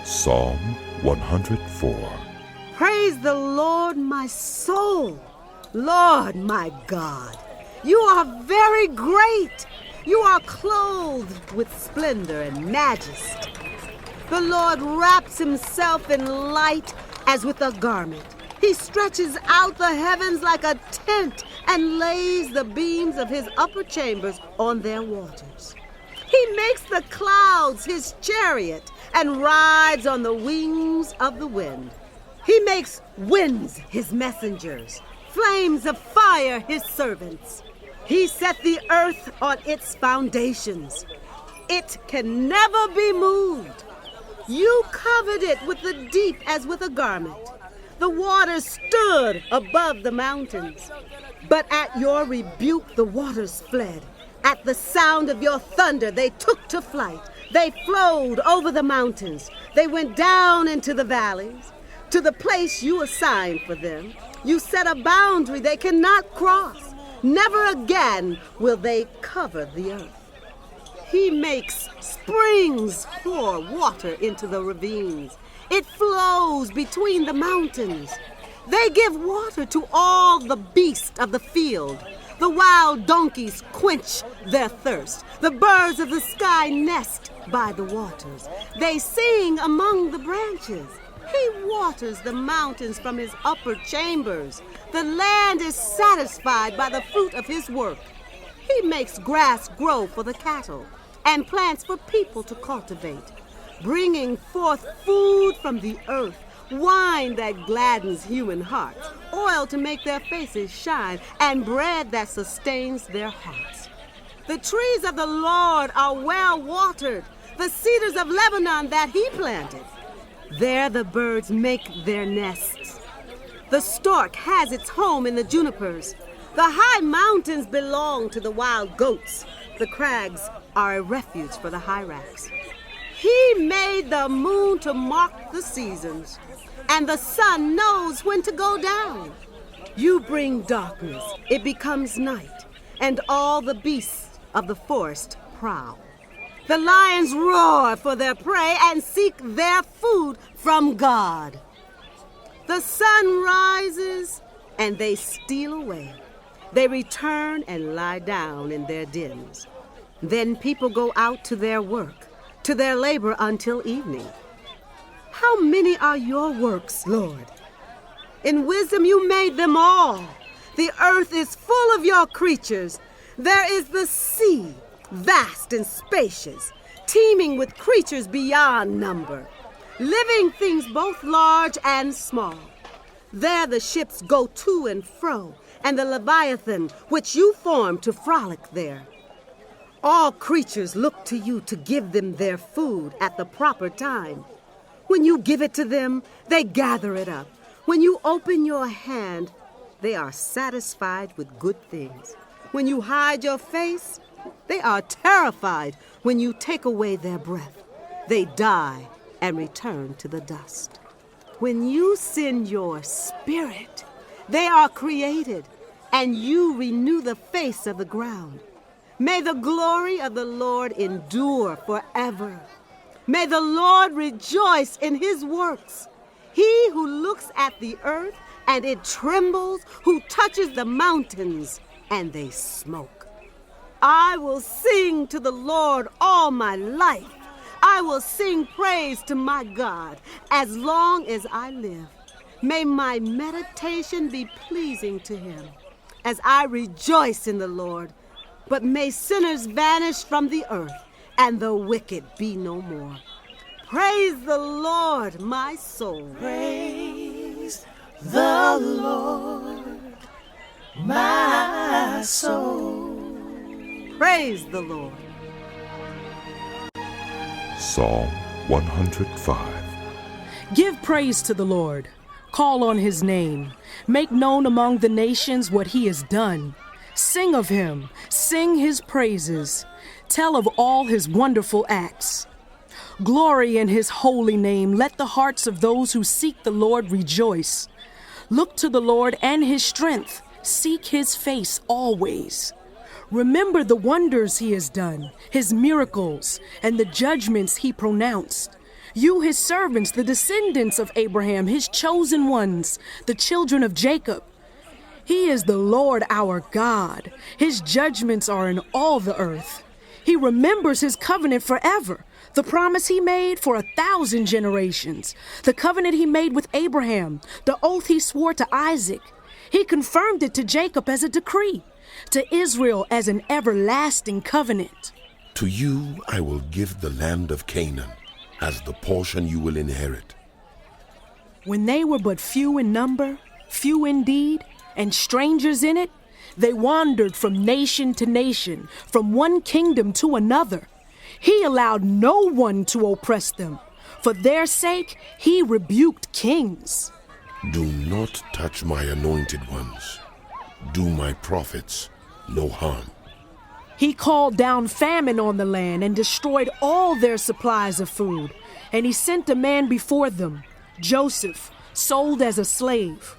Psalm 104. Praise the Lord, my soul. Lord, my God, you are very great. You are clothed with splendor and majesty. The Lord wraps himself in light as with a garment. He stretches out the heavens like a tent and lays the beams of his upper chambers on their waters. He makes the clouds his chariot and rides on the wings of the wind. He makes winds his messengers, flames of fire his servants. He set the earth on its foundations. It can never be moved. You covered it with the deep as with a garment. The waters stood above the mountains. But at your rebuke the waters fled. At the sound of your thunder they took to flight. They flowed over the mountains. They went down into the valleys, to the place you assigned for them. You set a boundary they cannot cross. Never again will they cover the earth. He makes springs pour water into the ravines. It flows between the mountains. They give water to all the beasts of the field. The wild donkeys quench their thirst. The birds of the sky nest by the waters. They sing among the branches. He waters the mountains from his upper chambers. The land is satisfied by the fruit of his work. He makes grass grow for the cattle and plants for people to cultivate, bringing forth food from the earth, wine that gladdens human hearts, oil to make their faces shine, and bread that sustains their hearts. The trees of the Lord are well watered, the cedars of Lebanon that he planted. There the birds make their nests. The stork has its home in the junipers. The high mountains belong to the wild goats. The crags are a refuge for the hyrax. He made the moon to mark the seasons, and the sun knows when to go down. You bring darkness, it becomes night, and all the beasts of the forest prowl. The lions roar for their prey and seek their food from God. The sun rises and they steal away. They return and lie down in their dens. Then people go out to their work, to their labor until evening. How many are your works, Lord? In wisdom you made them all. The earth is full of your creatures. There is the sea, vast and spacious, teeming with creatures beyond number, living things both large and small. There the ships go to and fro, and the Leviathan, which you formed to frolic there. All creatures look to you to give them their food at the proper time. When you give it to them, they gather it up. When you open your hand, they are satisfied with good things. When you hide your face, they are terrified. When you take away their breath, they die and return to the dust. When you send your spirit, they are created, and you renew the face of the ground. May the glory of the Lord endure forever. May the Lord rejoice in his works. He who looks at the earth and it trembles, who touches the mountains and they smoke. I will sing to the Lord all my life. I will sing praise to my God as long as I live. May my meditation be pleasing to him as I rejoice in the Lord. But may sinners vanish from the earth and the wicked be no more. Praise the Lord, my soul. Praise the Lord, my soul. Praise the Lord. Psalm 105. Give praise to the Lord. Call on his name. Make known among the nations what he has done. Sing of him. Sing his praises. Tell of all his wonderful acts. Glory in his holy name. Let the hearts of those who seek the Lord rejoice. Look to the Lord and his strength. Seek his face always. Remember the wonders he has done, his miracles, and the judgments he pronounced. You, his servants, the descendants of Abraham, his chosen ones, the children of Jacob. He is the Lord our God. His judgments are in all the earth. He remembers his covenant forever, the promise he made for 1,000 generations, the covenant he made with Abraham, the oath he swore to Isaac. He confirmed it to Jacob as a decree, to Israel as an everlasting covenant. To you I will give the land of Canaan as the portion you will inherit. When they were but few in number, few indeed, and strangers in it, they wandered from nation to nation, from one kingdom to another. He allowed no one to oppress them. For their sake, he rebuked kings. Do not touch my anointed ones. Do my prophets no harm. He called down famine on the land and destroyed all their supplies of food. And he sent a man before them, Joseph, sold as a slave.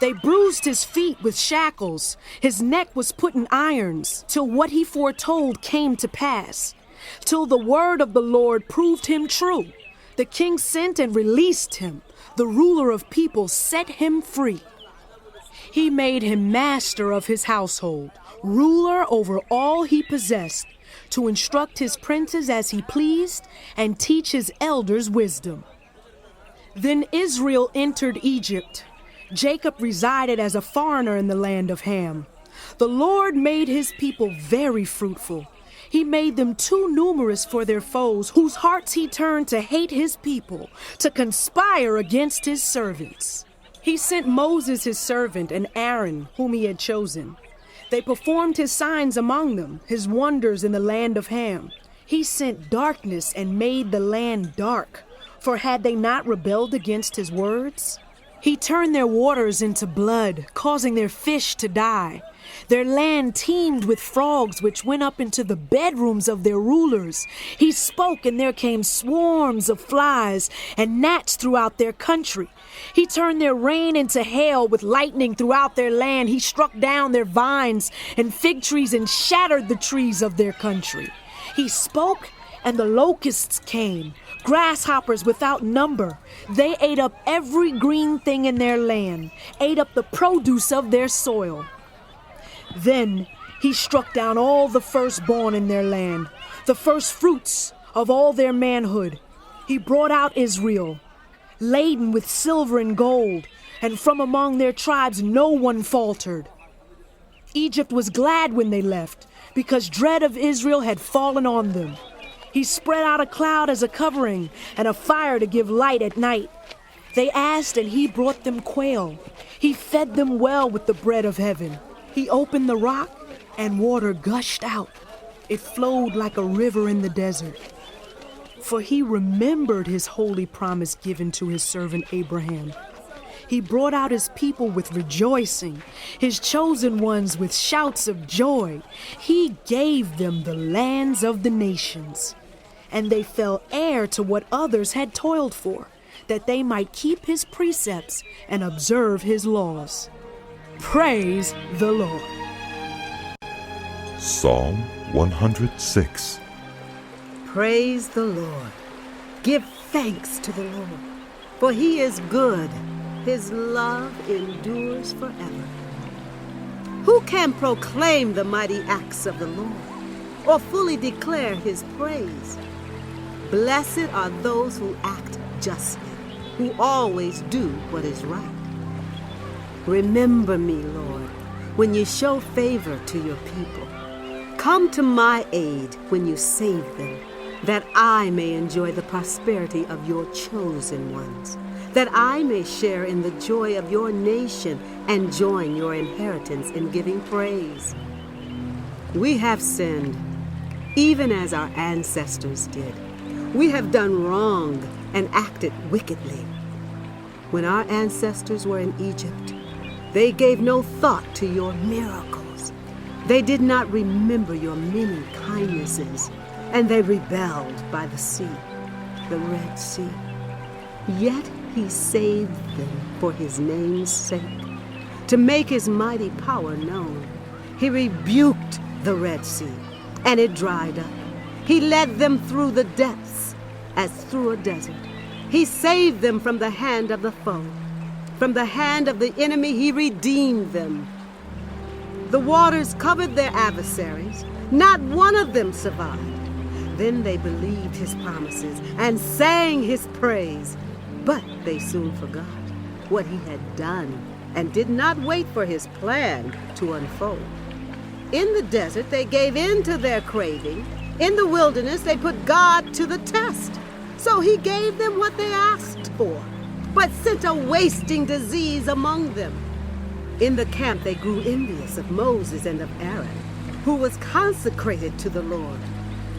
They bruised his feet with shackles. His neck was put in irons, till what he foretold came to pass. Till the word of the Lord proved him true. The king sent and released him. The ruler of people set him free. He made him master of his household, ruler over all he possessed, to instruct his princes as he pleased and teach his elders wisdom. Then Israel entered Egypt. Jacob resided as a foreigner in the land of Ham. The Lord made his people very fruitful. He made them too numerous for their foes, whose hearts he turned to hate his people, to conspire against his servants. He sent Moses his servant and Aaron, whom he had chosen. They performed his signs among them, his wonders in the land of Ham. He sent darkness and made the land dark, for had they not rebelled against his words? He turned their waters into blood, causing their fish to die. Their land teemed with frogs which went up into the bedrooms of their rulers. He spoke, and there came swarms of flies and gnats throughout their country. He turned their rain into hail with lightning throughout their land. He struck down their vines and fig trees and shattered the trees of their country. He spoke, and the locusts came, grasshoppers without number. They ate up every green thing in their land, ate up the produce of their soil. Then he struck down all the firstborn in their land, the first fruits of all their manhood. He brought out Israel, laden with silver and gold, and from among their tribes no one faltered. Egypt was glad when they left, because dread of Israel had fallen on them. He spread out a cloud as a covering and a fire to give light at night. They asked, and he brought them quail. He fed them well with the bread of heaven. He opened the rock, and water gushed out. It flowed like a river in the desert. For he remembered his holy promise given to his servant Abraham. He brought out his people with rejoicing, his chosen ones with shouts of joy. He gave them the lands of the nations, and they fell heir to what others had toiled for, that they might keep his precepts and observe his laws. Praise the Lord. Psalm 106. Praise the Lord. Give thanks to the Lord, for he is good. His love endures forever. Who can proclaim the mighty acts of the Lord, or fully declare his praise? Blessed are those who act justly, who always do what is right. Remember me, Lord, when you show favor to your people. Come to my aid when you save them, that I may enjoy the prosperity of your chosen ones, that I may share in the joy of your nation and join your inheritance in giving praise. We have sinned, even as our ancestors did. We have done wrong and acted wickedly. When our ancestors were in Egypt, they gave no thought to your miracles. They did not remember your many kindnesses, and they rebelled by the sea, the Red Sea. Yet he saved them for his name's sake, to make his mighty power known. He rebuked the Red Sea, and it dried up. He led them through the depths, as through a desert. He saved them from the hand of the foe. From the hand of the enemy he redeemed them. The waters covered their adversaries. Not one of them survived. Then they believed his promises and sang his praise. But they soon forgot what he had done and did not wait for his plan to unfold. In the desert, they gave in to their craving. In the wilderness, they put God to the test. So he gave them what they asked for, but sent a wasting disease among them. In the camp, they grew envious of Moses and of Aaron, who was consecrated to the Lord.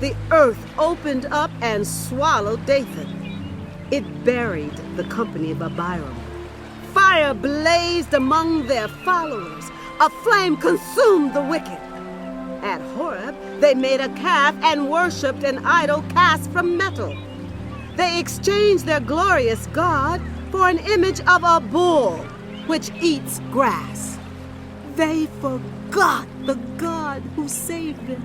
The earth opened up and swallowed Dathan. It buried the company of Abiram. Fire blazed among their followers. A flame consumed the wicked. At Horeb, they made a calf and worshipped an idol cast from metal. They exchanged their glorious God for an image of a bull, which eats grass. They forgot the God who saved them,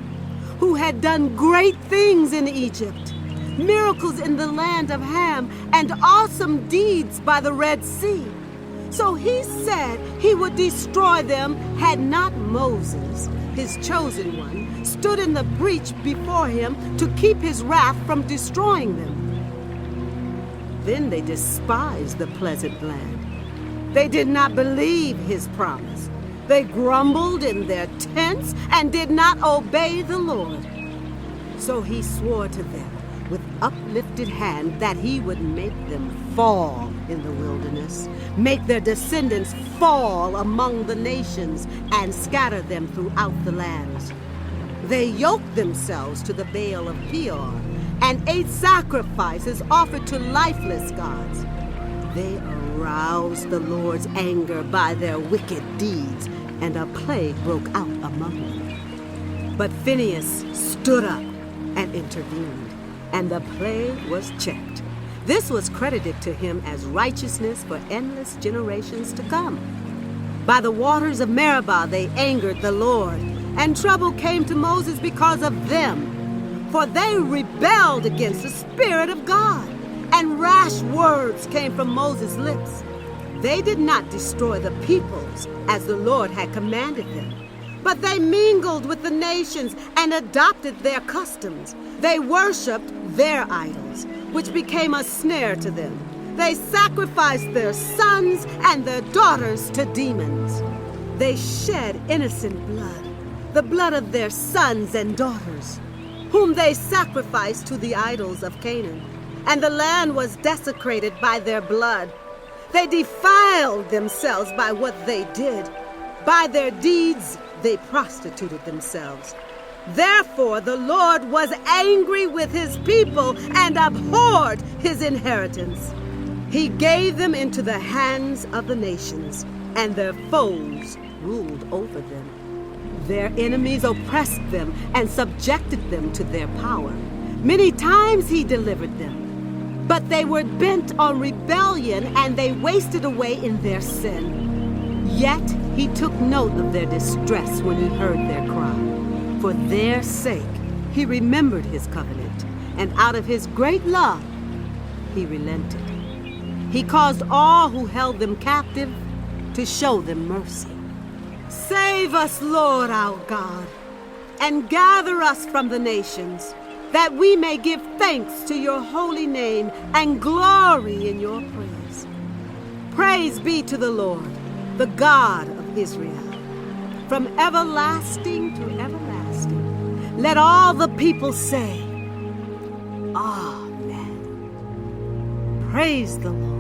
who had done great things in Egypt, miracles in the land of Ham, and awesome deeds by the Red Sea. So he said he would destroy them had not Moses, his chosen one, stood in the breach before him to keep his wrath from destroying them. Then they despised the pleasant land. They did not believe his promise. They grumbled in their tents and did not obey the Lord. So he swore to them with uplifted hand that he would make them fall in the wilderness, make their descendants fall among the nations, and scatter them throughout the lands. They yoked themselves to the Baal of Peor and ate sacrifices offered to lifeless gods. They aroused the Lord's anger by their wicked deeds, and a plague broke out among them. But Phinehas stood up and intervened, and the plague was checked. This was credited to him as righteousness for endless generations to come. By the waters of Meribah they angered the Lord, and trouble came to Moses because of them. For they rebelled against the Spirit of God, and rash words came from Moses' lips. They did not destroy the peoples as the Lord had commanded them, but they mingled with the nations and adopted their customs. They worshipped their idols, which became a snare to them. They sacrificed their sons and their daughters to demons. They shed innocent blood, the blood of their sons and daughters, whom they sacrificed to the idols of Canaan, and the land was desecrated by their blood. They defiled themselves by what they did. By their deeds, they prostituted themselves. Therefore, the Lord was angry with his people and abhorred his inheritance. He gave them into the hands of the nations, and their foes ruled over them. Their enemies oppressed them and subjected them to their power. Many times he delivered them. But they were bent on rebellion, and they wasted away in their sin. Yet he took note of their distress when he heard their cry. For their sake he remembered his covenant, and out of his great love he relented. He caused all who held them captive to show them mercy. Save us, Lord our God, and gather us from the nations, that we may give thanks to your holy name and glory in your praise. Praise be to the Lord, the God of Israel, from everlasting to everlasting. Let all the people say, Amen. Praise the Lord.